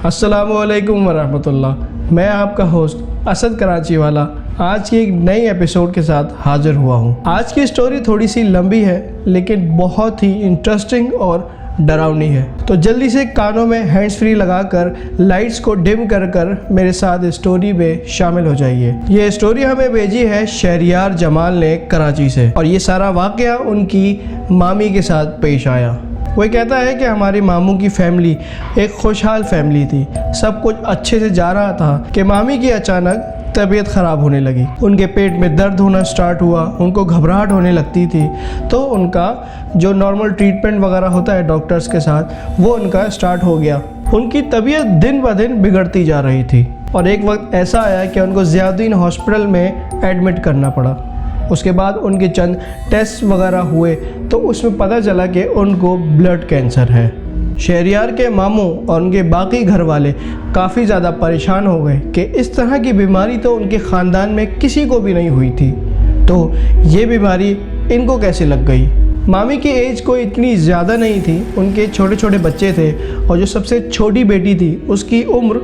अस्सलामुअलैकुम वरहमतुल्लाह। मैं आपका होस्ट असद कराची वाला आज की एक नई एपिसोड के साथ हाजिर हुआ हूँ। आज की स्टोरी थोड़ी सी लंबी है लेकिन बहुत ही इंटरेस्टिंग और डरावनी है, तो जल्दी से कानों में हैंड्स फ्री लगाकर लाइट्स को डिम कर कर मेरे साथ स्टोरी में शामिल हो जाइए। ये स्टोरी हमें भेजी है शहरियार जमाल ने कराची से, और ये सारा वाकया उनकी मामी के साथ पेश आया। वो कहता है कि हमारी मामू की फैमिली एक खुशहाल फैमिली थी, सब कुछ अच्छे से जा रहा था कि मामी की अचानक तबीयत ख़राब होने लगी। उनके पेट में दर्द होना स्टार्ट हुआ, उनको घबराहट होने लगती थी, तो उनका जो नॉर्मल ट्रीटमेंट वगैरह होता है डॉक्टर्स के साथ वो उनका स्टार्ट हो गया। उनकी तबीयत दिन ब दिन बिगड़ती जा रही थी और एक वक्त ऐसा आया कि उनको ज़ियाउद्दीन हॉस्पिटल में एडमिट करना पड़ा। उसके बाद उनके चंद टेस्ट वगैरह हुए तो उसमें पता चला कि उनको ब्लड कैंसर है। शहरियार के मामू और उनके बाकी घर वाले काफ़ी ज़्यादा परेशान हो गए कि इस तरह की बीमारी तो उनके ख़ानदान में किसी को भी नहीं हुई थी, तो ये बीमारी इनको कैसे लग गई। मामी की एज कोई इतनी ज़्यादा नहीं थी, उनके छोटे छोटे बच्चे थे और जो सबसे छोटी बेटी थी उसकी उम्र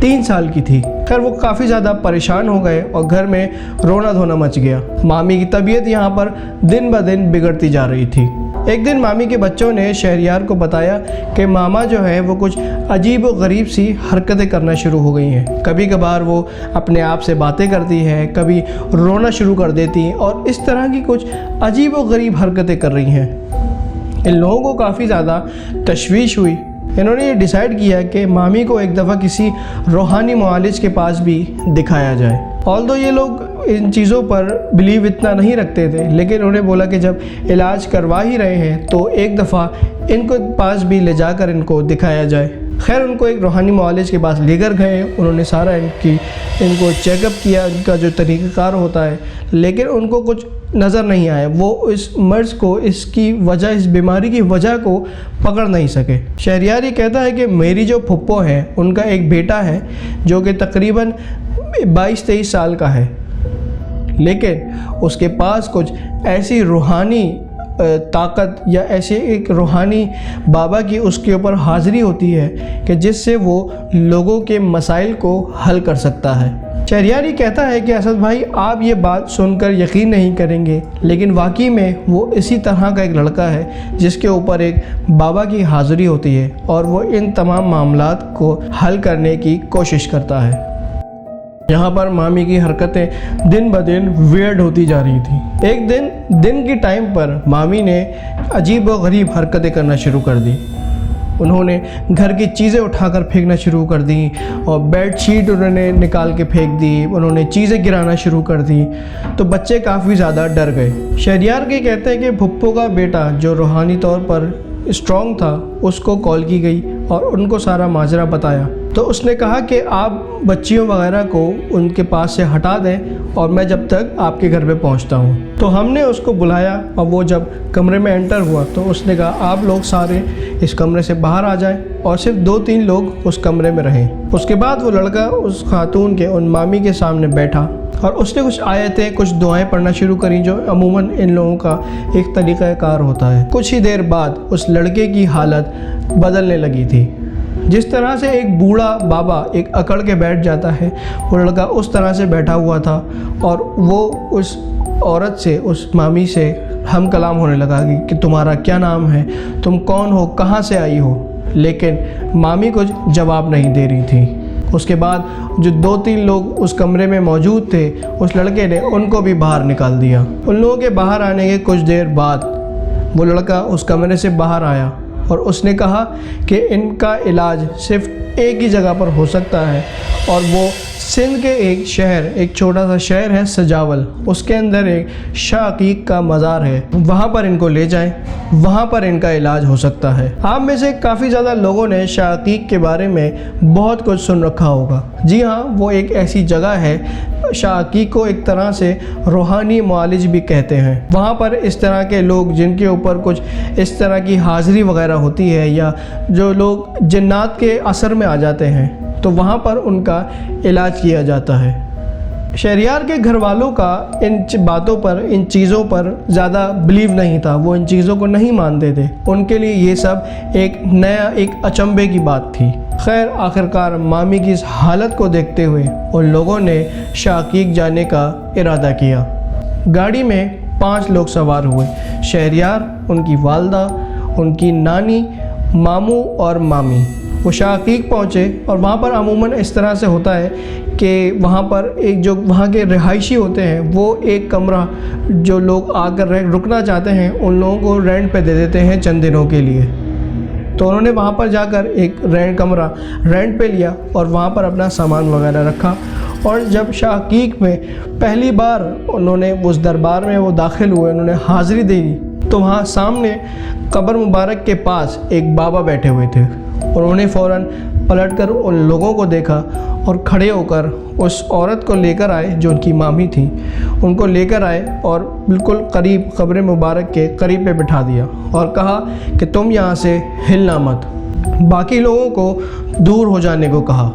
3 साल की थी। खैर वो काफ़ी ज़्यादा परेशान हो गए और घर में रोना धोना मच गया। मामी की तबीयत यहाँ पर दिन ब दिन बिगड़ती जा रही थी। एक दिन मामी के बच्चों ने शहरियार को बताया कि मामा जो है वो कुछ अजीब व गरीब सी हरकतें करना शुरू हो गई हैं। कभी कभार वो अपने आप से बातें करती है, कभी रोना शुरू कर देती और इस तरह की कुछ अजीब व गरीब हरकतें कर रही हैं। इन लोगों को काफ़ी ज़्यादा तशवीश हुई। इन्होंने ये डिसाइड किया कि मामी को एक दफ़ा किसी रूहानी मुआलिज के पास भी दिखाया जाए। ऑल्दो ये लोग इन चीज़ों पर बिलीव इतना नहीं रखते थे, लेकिन उन्होंने बोला कि जब इलाज करवा ही रहे हैं तो एक दफ़ा इनको पास भी ले जाकर इनको दिखाया जाए। खैर उनको एक रूहानी मुआलिज के पास लेकर गए, उन्होंने सारा इनको चेकअप किया, इनका जो तरीक़ाकार होता है, लेकिन उनको कुछ नज़र नहीं आया। वो इस मर्ज़ को, इसकी वजह, इस बीमारी की वजह को पकड़ नहीं सके। शहरियार ये कहता है कि मेरी जो फुप्पो है उनका एक बेटा है जो कि तकरीबन 22-23 साल का है, लेकिन उसके पास कुछ ऐसी रूहानी ताकत या ऐसे एक रूहानी बाबा की उसके ऊपर हाज़िरी होती है कि जिससे वो लोगों के मसाइल को हल कर सकता है। शहरियार ये कहता है कि असद भाई आप ये बात सुनकर यकीन नहीं करेंगे, लेकिन वाकई में वो इसी तरह का एक लड़का है जिसके ऊपर एक बाबा की हाज़िरी होती है और वो इन तमाम मामलात को हल करने की कोशिश करता है। यहाँ पर मामी की हरकतें दिन ब दिन वियर्ड होती जा रही थी। एक दिन की टाइम पर मामी ने अजीब व गरीब हरकतें करना शुरू कर दी। उन्होंने घर की चीज़ें उठाकर फेंकना शुरू कर दी और बेडशीट उन्होंने निकाल के फेंक दी, उन्होंने चीज़ें गिराना शुरू कर दी, तो बच्चे काफ़ी ज़्यादा डर गए। शहरियार के कहते हैं कि भुप्पो का बेटा जो रूहानी तौर पर स्ट्रॉन्ग था उसको कॉल की गई और उनको सारा माजरा बताया, तो उसने कहा कि आप बच्चियों वगैरह को उनके पास से हटा दें और मैं जब तक आपके घर पे पहुंचता हूं। तो हमने उसको बुलाया और वो जब कमरे में एंटर हुआ तो उसने कहा आप लोग सारे इस कमरे से बाहर आ जाएं और सिर्फ 2-3 लोग उस कमरे में रहें। उसके बाद वो लड़का उस खातून के, उन मामी के सामने बैठा और उसने कुछ आयतें, कुछ दुआएं पढ़ना शुरू करी जो अमूमन इन लोगों का एक तरीक़ाकार होता है। कुछ ही देर बाद उस लड़के की हालत बदलने लगी थी। जिस तरह से एक बूढ़ा बाबा एक अकड़ के बैठ जाता है, वो लड़का उस तरह से बैठा हुआ था और वो उस औरत से, उस मामी से हम कलाम होने लगा कि तुम्हारा क्या नाम है, तुम कौन हो, कहाँ से आई हो, लेकिन मामी कुछ जवाब नहीं दे रही थी। उसके बाद जो 2-3 लोग उस कमरे में मौजूद थे उस लड़के ने उनको भी बाहर निकाल दिया। उन लोगों के बाहर आने के कुछ देर बाद वो लड़का उस कमरे से बाहर आया और उसने कहा कि इनका इलाज सिर्फ एक ही जगह पर हो सकता है और वो सिंध के एक शहर, एक छोटा सा शहर है सजावल, उसके अंदर एक शाह अकीक का मज़ार है, वहाँ पर इनको ले जाएं, वहाँ पर इनका इलाज हो सकता है। आप में से काफ़ी ज़्यादा लोगों ने शाह अकीक के बारे में बहुत कुछ सुन रखा होगा। जी हाँ, वो एक ऐसी जगह है, शाह अकीक को एक तरह से रूहानी मुआलिज भी कहते हैं। वहाँ पर इस तरह के लोग जिनके ऊपर कुछ इस तरह की हाज़िरी वगैरह होती है या जो लोग जिन्नात के असर में आ जाते हैं, तो वहाँ पर उनका इलाज किया जाता है। शहरियार के घर वालों का इन बातों पर, इन चीज़ों पर ज़्यादा बिलीव नहीं था, वो इन चीज़ों को नहीं मानते थे। उनके लिए ये सब एक नया, एक अचंभे की बात थी। खैर आखिरकार मामी की इस हालत को देखते हुए उन लोगों ने शाकीक जाने का इरादा किया। गाड़ी में 5 लोग सवार हुए, शहरियार, उनकी वालदा, उनकी नानी, मामू और मामी। वो शाकीक पहुँचे और वहाँ पर अमूमन इस तरह से होता है कि वहाँ पर एक जो वहाँ के रिहायशी होते हैं वो एक कमरा जो लोग आकर रुकना चाहते हैं उन लोगों को रेंट पे दे देते हैं चंद दिनों के लिए। तो उन्होंने वहाँ पर जाकर एक कमरा रेंट पे लिया और वहाँ पर अपना सामान वगैरह रखा। और जब शाकीक में पहली बार उन्होंने उस दरबार में वो दाखिल हुए, उन्होंने हाज़िरी दी, तो वहाँ सामने कब्र मुबारक के पास एक बाबा बैठे हुए थे। उन्होंने फ़ौरन पलटकर उन लोगों को देखा और खड़े होकर उस औरत को लेकर आए जो उनकी मामी थी, उनको लेकर आए और बिल्कुल करीब कब्र मुबारक के करीब पे बिठा दिया और कहा कि तुम यहाँ से हिलना मत। बाकी लोगों को दूर हो जाने को कहा।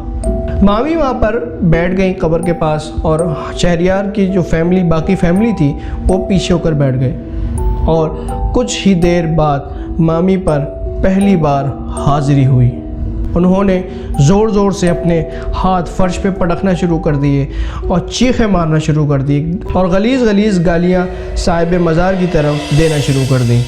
मामी वहाँ पर बैठ गई कब्र के पास और शहरियार की जो बाकी फैमिली थी वो पीछे होकर बैठ गए। और कुछ ही देर बाद मामी पर पहली बार हाज़िरी हुई। उन्होंने ज़ोर ज़ोर से अपने हाथ फर्श पे पटकना शुरू कर दिए और चीखें मारना शुरू कर दी और गलीज़ गालियाँ साहिब मज़ार की तरफ देना शुरू कर दी।